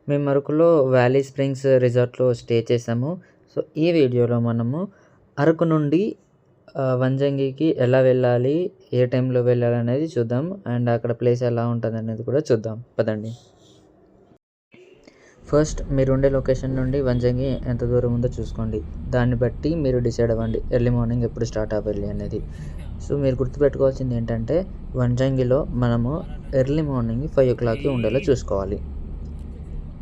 మేము అరకులో valley springs రిసార్ట్‌లో stay చేసాము. సో, ఈ వీడియోలో మనము అరకు నుండి వంజంగికి ఎలా వెళ్ళాలి? ఏ టైంలో వెళ్ళాలనేది చూద్దాం. అండ్ అక్కడ ప్లేస్ ఎలా ఉంటదనేది కూడా చూద్దాం. పదండి. ఫస్ట్ మీరుండే లొకేషన్ నుండి వంజంగి ఎంత దూరం ఉందో చూసుకోండి. దాన్ని బట్టి మీరు డిసైడ్ అవ్వండి ఎర్లీ మార్నింగ్ ఎప్పుడు స్టార్ట్ అవ్వాలి అనేది. సో, మీరు గుర్తుపెట్టుకోవాల్సింది ఏంటంటే వంజంగిలో మనము ఎర్లీ మార్నింగ్ 5:00కి ఉండేలా చూసుకోవాలి.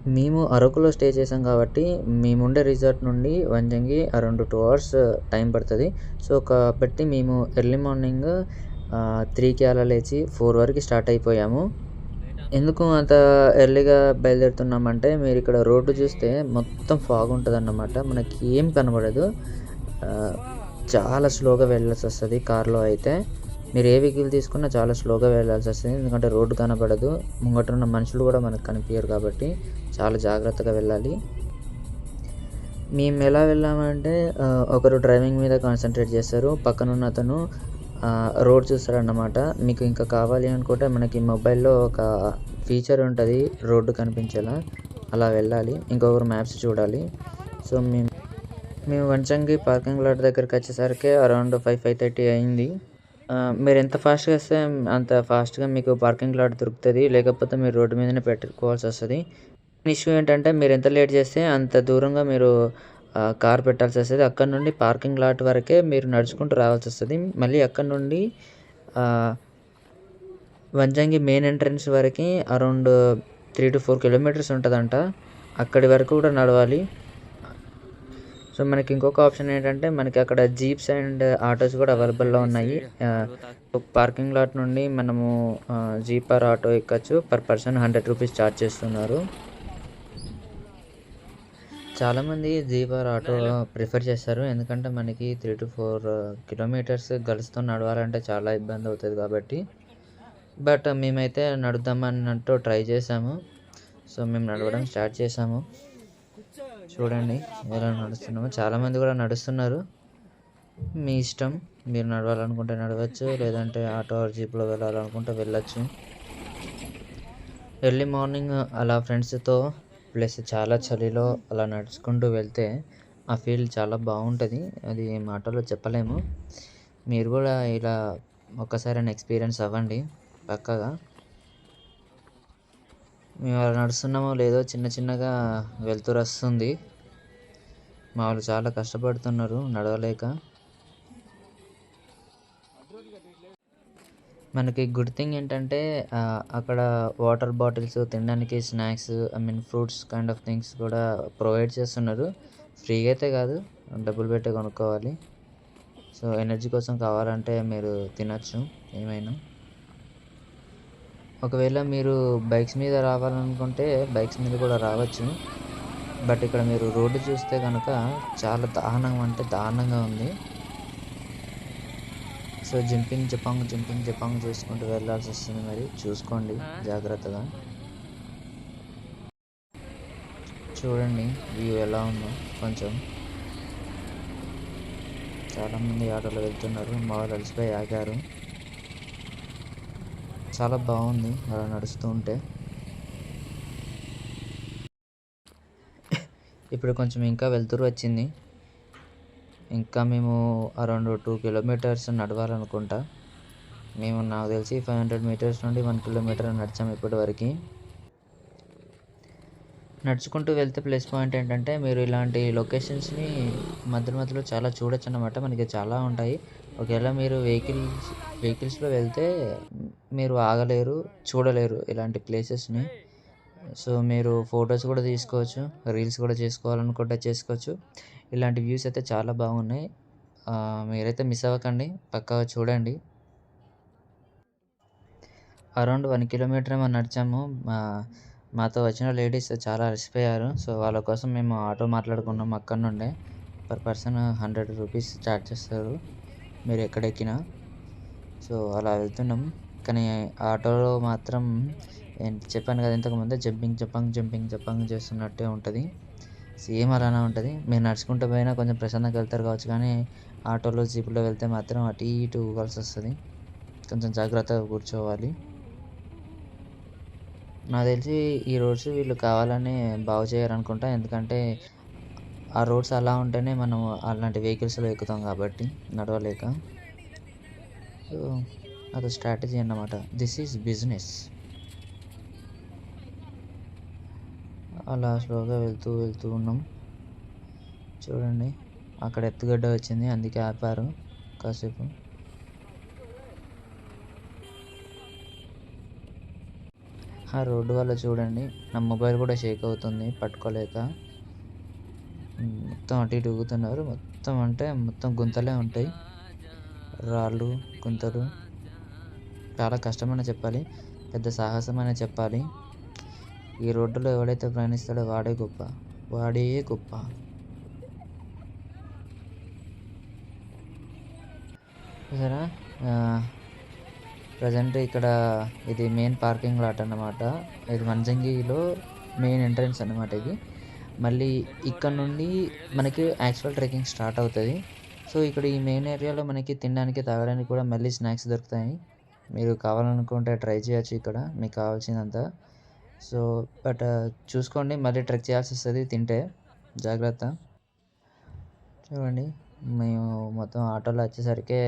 మేము అరకులో స్టే చేసాం కాబట్టి మేముండే రిసార్ట్ నుండి వంజంగి అరౌండ్ 2 అవర్స్ టైం పడుతుంది. సో, కాబట్టి మేము ఎర్లీ మార్నింగ్ 3కి అలా లేచి 4 వరకు స్టార్ట్ అయిపోయాము. ఎందుకు అంత ఎర్లీగా బయలుదేరుతున్నామంటే మీరు ఇక్కడ రోడ్డు చూస్తే మొత్తం ఫాగ్ ఉంటుందన్నమాట. మనకి ఏం కనబడదు. చాలా స్లోగా వెళ్ళాల్సి వస్తుంది కార్లో అయితే. మీరు ఏ వెహికల్ తీసుకున్నా చాలా స్లోగా వెళ్ళాల్సి వస్తుంది. ఎందుకంటే రోడ్డు కనబడదు. ముంగట ఉన్న మనుషులు కూడా మనకు కనిపించరు కాబట్టి చాలా జాగ్రత్తగా వెళ్ళాలి. మేము ఎలా వెళ్ళామంటే ఒకరు డ్రైవింగ్ మీద కాన్సన్ట్రేట్ చేస్తారు. పక్కనున్న అతను రోడ్ చూస్తారన్నమాట. మీకు ఇంకా కావాలి అనుకుంటే మనకి మొబైల్లో ఒక ఫీచర్ ఉంటుంది రోడ్డు కనిపించేలా. అలా వెళ్ళాలి. ఇంకొకరు మ్యాప్స్ చూడాలి. సో, మేము వంచంగి పార్కింగ్ లాట్ దగ్గరికి వచ్చేసరికి అరౌండ్ 5:30 అయింది. మీరు ఎంత ఫాస్ట్‌గా వస్తే అంత ఫాస్ట్‌గా మీకు పార్కింగ్ లాట్ దొరుకుతుంది. లేకపోతే మీరు రోడ్డు మీదనే పెట్టుకోవాల్సి వస్తుంది. ఇష్యూ ఏంటంటే మీరు ఎంత లేట్ చేస్తే అంత దూరంగా మీరు కార్ పెట్టాల్సి వస్తుంది. అక్కడ నుండి పార్కింగ్ లాట్ వరకే మీరు నడుచుకుంటూ రావాల్సి వస్తుంది. మళ్ళీ అక్కడ నుండి వంజంగి మెయిన్ ఎంట్రన్స్ వరకు అరౌండ్ 3 to 4 కిలోమీటర్స్ ఉంటుందంట. అక్కడి వరకు కూడా నడవాలి. సో, మనకి ఇంకొక ఆప్షన్ ఏంటంటే మనకి అక్కడ జీప్స్ అండ్ ఆటోస్ కూడా అవైలబుల్‌లో ఉన్నాయి. పార్కింగ్ లాట్ నుండి మనము జీప్ ఆర్ ఆటో ఎక్కచ్చు. పర్ పర్సన్ 100 రూపీస్ ఛార్జ్ చేస్తున్నారు. చాలామంది జీప్ ఆర్ ఆటో ప్రిఫర్ చేస్తారు. ఎందుకంటే మనకి 3 to 4 కిలోమీటర్స్ గర్ల్స్‌తో నడవాలంటే చాలా ఇబ్బంది అవుతుంది కాబట్టి. బట్ మేమైతే నడుద్దామన్నట్టు ట్రై చేసాము. సో, మేము నడవడం స్టార్ట్ చేసాము. చూడండి ఎలా నడుస్తున్నామో. చాలామంది కూడా నడుస్తున్నారు. మీ ఇష్టం. మీరు నడవాలనుకుంటే నడవచ్చు. లేదంటే ఆటో ఆర్ జీప్‌లో వెళ్ళాలనుకుంటే వెళ్ళొచ్చు. ఎర్లీ మార్నింగ్ అలా ఫ్రెండ్స్‌తో ప్లస్ చాలా చలిలో అలా నడుచుకుంటూ వెళ్తే ఆ ఫీల్ చాలా బాగుంటుంది. అది మాటల్లో చెప్పలేము. మీరు కూడా ఇలా ఒక్కసారైనా ఎక్స్పీరియన్స్ అవ్వండి పక్కాగా. మేము అలా నడుస్తున్నామో లేదో చిన్న చిన్నగా వెలుతురు వస్తుంది. మా వాళ్ళు చాలా కష్టపడుతున్నారు నడవలేక. మనకి గుడ్ థింగ్ ఏంటంటే అక్కడ వాటర్ బాటిల్స్, తినడానికి snacks, fruits kind of things కూడా ప్రొవైడ్ చేస్తున్నారు. ఫ్రీగా అయితే కాదు, డబ్బులు పెట్టి కొనుక్కోవాలి. సో, ఎనర్జీ కోసం కావాలంటే మీరు తినచ్చు ఏమైనా. ఒకవేళ మీరు బైక్స్ మీద రావాలనుకుంటే బైక్స్ మీద కూడా రావచ్చు. బట్ ఇక్కడ మీరు రోడ్డు చూస్తే కనుక చాలా దారుణంగా ఉంది. సో, జంపింగ్ జపాంగ్ చేసుకుంటూ వెళ్ళాల్సి వస్తుంది. మరి చూసుకోండి జాగ్రత్తగా. చూడండి వ్యూ ఎలా ఉందో కొంచెం. చాలామంది ఆటోలో వెళ్తున్నారు. మా వాళ్ళు అలసిపోయి ఆగారు. చాలా బాగుంది అలా నడుస్తూ ఉంటే. ఇప్పుడు కొంచెం ఇంకా వెళ్తురు వచ్చింది. ఇంకా మేము అరౌండ్ 2 కిలోమీటర్స్ నడవాలనుకుంటా. నాకు తెలిసి 500 మీటర్స్ నుండి 1 కిలోమీటర్ నడిచాము ఇప్పటివరకు. నడుచుకుంటూ వెళ్తే ప్లస్ పాయింట్ ఏంటంటే మీరు ఇలాంటి లొకేషన్స్ని మధ్యలో చాలా చూడొచ్చు అన్నమాట. మనకి చాలా ఉంటాయి. ఒకవేళ మీరు వెహికల్స్లో వెళ్తే మీరు ఆగలేరు, చూడలేరు ఇలాంటి ప్లేసెస్ని. సో, మీరు ఫొటోస్ కూడా తీసుకోవచ్చు, రీల్స్ కూడా చేసుకోవాలనుకుంటే చేసుకోవచ్చు. ఇలాంటి వ్యూస్ అయితే చాలా బాగున్నాయి. మీరైతే మిస్ అవ్వకండి, పక్కాగా చూడండి. అరౌండ్ 1 కిలోమీటర్ ఏమో నడిచాము. మాతో వచ్చిన లేడీస్ చాలా అలసిపోయారు. సో, వాళ్ళ కోసం మేము ఆటో మాట్లాడుకున్నాం అక్కడ నుండే. పర్ పర్సన్ 100 రూపీస్ ఛార్జ్ చేస్తారు మీరు ఎక్కడెక్కినా. సో, అలా వెళ్తున్నాం. కానీ ఆటోలో మాత్రం చెప్పాను కదా ఇంతకుముందే జంపింగ్ చేస్తున్నట్టే ఉంటుంది. సేమ్ అలానే ఉంటుంది. మీరు నడుచుకుంటూ పోయినా కొంచెం ప్రశాంతంగా వెళ్తారు కావచ్చు. కానీ ఆటోలో జీపులో వెళ్తే మాత్రం అటు ఇటు ఊగాల్సి వస్తుంది. కొంచెం జాగ్రత్తగా కూర్చోవాలి. నాకు తెలిసి ఈ రోడ్స్ వీళ్ళు కావాలని బాగు చేయరనుకుంటా. ఎందుకంటే ఆ రోడ్స్ అలా ఉంటేనే మనం అలాంటి వెహికల్స్‌లో ఎక్కుతాం కాబట్టి నడవలేక. సో, అదో స్ట్రాటజీ అన్నమాట. This is business. అలా స్లోగా వెళ్తూ వెళ్తూ ఉన్నాం. చూడండి అక్కడ ఎత్తుగడ్డ వచ్చింది, అందుకే ఆపారు కాసేపు. ఆ రోడ్డు వల్ల చూడండి నా మొబైల్ కూడా షేక్ అవుతుంది పట్టుకోలేక. మొత్తం అటు ఇటు ఊగుతున్నారు. మొత్తం అంటే మొత్తం గుంతలే ఉంటాయి, రాళ్ళు గుంతలు. చాలా కష్టమనే చెప్పాలి, పెద్ద సాహసం అనే చెప్పాలి. ఈ రోడ్డులో ఎవడైతే ప్రయాణిస్తాడో వాడే గొప్ప, వాడే గొప్ప. సరే, ప్రజెంట్ ఇక్కడ ఇది మెయిన్ పార్కింగ్ లాట్ అన్నమాట. ఇది వంజంగిలో మెయిన్ ఎంట్రన్స్ అన్నమాట ఇది. మళ్ళీ ఇక్కడ నుండి మనకి యాక్చువల్ ట్రెక్కింగ్ స్టార్ట్ అవుతుంది. సో ఇక్కడ ఈ మెయిన్ ఏరియాలో మనకి తినడానికి తాగడానికి కూడా మళ్ళీ స్నాక్స్ దొరుకుతాయి. మీరు కావాలనుకుంటే ట్రై చేయొచ్చు ఇక్కడ మీకు కావాల్సినంత. సో బట్ చూసుకోండి, మళ్ళీ ట్రెక్ చేయాల్సి వస్తుంది తింటే, జాగ్రత్త. చూడండి మేము మొత్తం ఆటోలో వచ్చేసరికి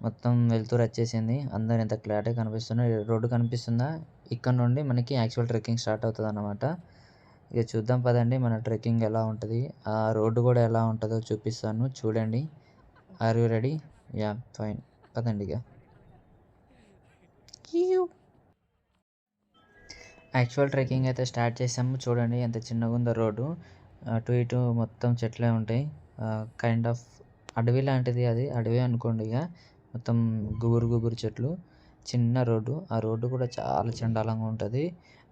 మొత్తం వెలుతురు వచ్చేసింది. అందరు ఎంత క్లారిటీగా కనిపిస్తున్నారు. రోడ్డు కనిపిస్తుందా? ఇక్కడ నుండి మనకి యాక్చువల్ ట్రెక్కింగ్ స్టార్ట్ అవుతుంది అన్నమాట. ఇక చూద్దాం పదండి మన ట్రెక్కింగ్ ఎలా ఉంటుంది, ఆ రోడ్డు కూడా ఎలా ఉంటుందో చూపిస్తాను చూడండి. Are you ready? Yeah fine, పదండి ఇక. యాక్చువల్ ట్రెక్కింగ్ అయితే స్టార్ట్ చేసాము. చూడండి ఎంత చిన్నగా ఉందో రోడ్డు. అటు ఇటు మొత్తం చెట్లే ఉంటాయి. కైండ్ ఆఫ్ అడవి లాంటిది, అది అడవి అనుకోండి. ఇక మొత్తం గుబురు చెట్లు, చిన్న రోడ్డు. ఆ రోడ్డు కూడా చాలా చండాలంగా ఉంటుంది.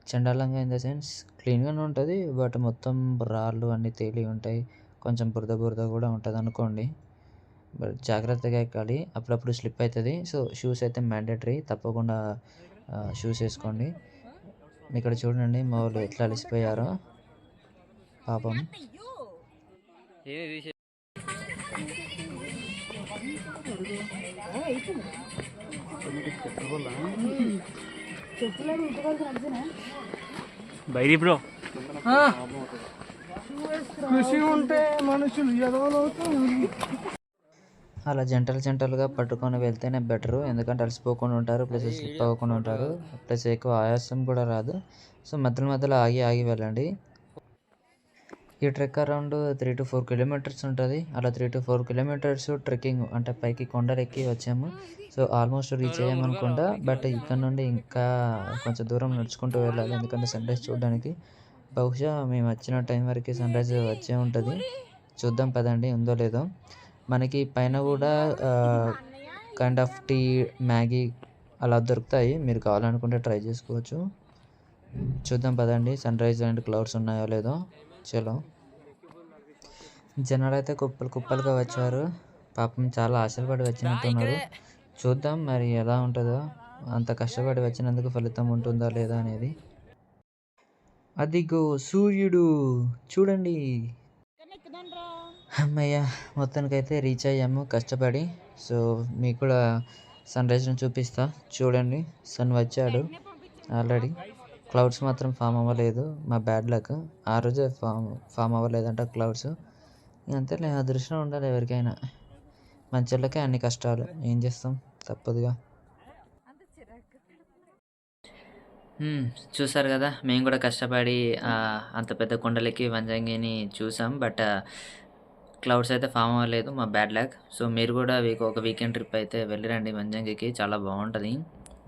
చండాలంగా ఇన్ ద సెన్స్ క్లీన్గానే ఉంటుంది, బట్ మొత్తం రాళ్ళు అన్నీ తేలి ఉంటాయి. కొంచెం బురద కూడా ఉంటుంది అనుకోండి. బట్ జాగ్రత్తగా ఎక్కాలి, అప్పుడప్పుడు స్లిప్ అవుతుంది. సో షూస్ అయితే మ్యాండేటరీ, తప్పకుండా షూస్ వేసుకోండి. ఇక్కడ చూడండి మా వాళ్ళు ఎట్లా అలసిపోయారో పాపం. బైరి బ్రో, కృషి ఉంటే మనుషులు అలా జంటలుగా పట్టుకొని వెళ్తేనే బెటరు. ఎందుకంటే అలసిపోకుండా ఉంటారు, ప్లస్ స్లిప్ అవ్వకుండా ఉంటారు, ప్లస్ ఎక్కువ ఆయాసం కూడా రాదు. సో మధ్యలో ఆగి వెళ్ళండి. ఈ ట్రెక్ అరౌండ్ 3 to 4 kilometers ఉంటుంది. అలా 3 to 4 kilometers ట్రెక్కింగ్ అంటే పైకి కొండలు ఎక్కి వచ్చాము. సో ఆల్మోస్ట్ రీచ్ అయ్యామనుకుంటా. బట్ ఇక్కడ నుండి ఇంకా కొంచెం దూరం నడుచుకుంటూ వెళ్ళాలి, ఎందుకంటే సన్ రైజ్ చూడడానికి. బహుశా మేము వచ్చిన టైం వరకు సన్ రైజ్ వచ్చే ఉంటుంది. చూద్దాం పదండి ఉందో లేదో. మనకి పైన కూడా కైండ్ ఆఫ్ టీ, మ్యాగీ అలా దొరుకుతాయి, మీరు కావాలనుకుంటే ట్రై చేసుకోవచ్చు. చూద్దాం పదండి సన్ రైజ్ అండ్ క్లౌడ్స్ ఉన్నాయో లేదో. చలో, జనాలు అయితే కుప్పలుగా వచ్చారు. పాపం చాలా ఆశలు పడి వచ్చినట్టున్నారు. చూద్దాం మరి ఎలా ఉంటుందో. అంత కష్టపడి వచ్చినందుకు ఫలితం ఉంటుందా లేదా అనేది. అదిగో సూర్యుడు చూడండి. అమ్మయ్య, మొత్తానికైతే రీచ్ అయ్యాము కష్టపడి. సో మీకు కూడా సన్ రైజ్ని చూపిస్తా చూడండి. సన్ వచ్చాడు ఆల్రెడీ, క్లౌడ్స్ మాత్రం ఫామ్ అవ్వలేదు. మా బ్యాడ్ లక్, ఆ రోజే ఫామ్ అవ్వలేదంట క్లౌడ్స్. అంతేలే, అదృష్టం ఉండాలి ఎవరికైనా. మంచోళ్ళకే అన్ని కష్టాలు, ఏం చేస్తాం, తప్పదుగా. చూసారు కదా, మేము కూడా కష్టపడి అంత పెద్ద కొండలకి వంజంగిని చూసాం. బట్ క్లౌడ్స్ అయితే ఫామ్ అవ్వలేదు, మా బ్యాడ్ లక్. సో మీరు కూడా ఒక వీకెండ్ ట్రిప్ అయితే వెళ్ళిరండి వంజంగికి, చాలా బాగుంటుంది.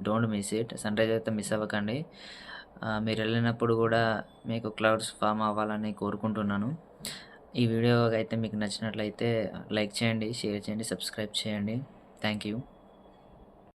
Don't miss it. Sunrise అయితే మిస్ అవ్వకండి. మీరు వెళ్ళినప్పుడు కూడా మీకు క్లౌడ్స్ ఫామ్ అవ్వాలని కోరుకుంటున్నాను. ఈ వీడియో అయితే మీకు నచ్చినట్లయితే లైక్ చేయండి, షేర్ చేయండి, సబ్స్క్రైబ్ చేయండి. Thank you.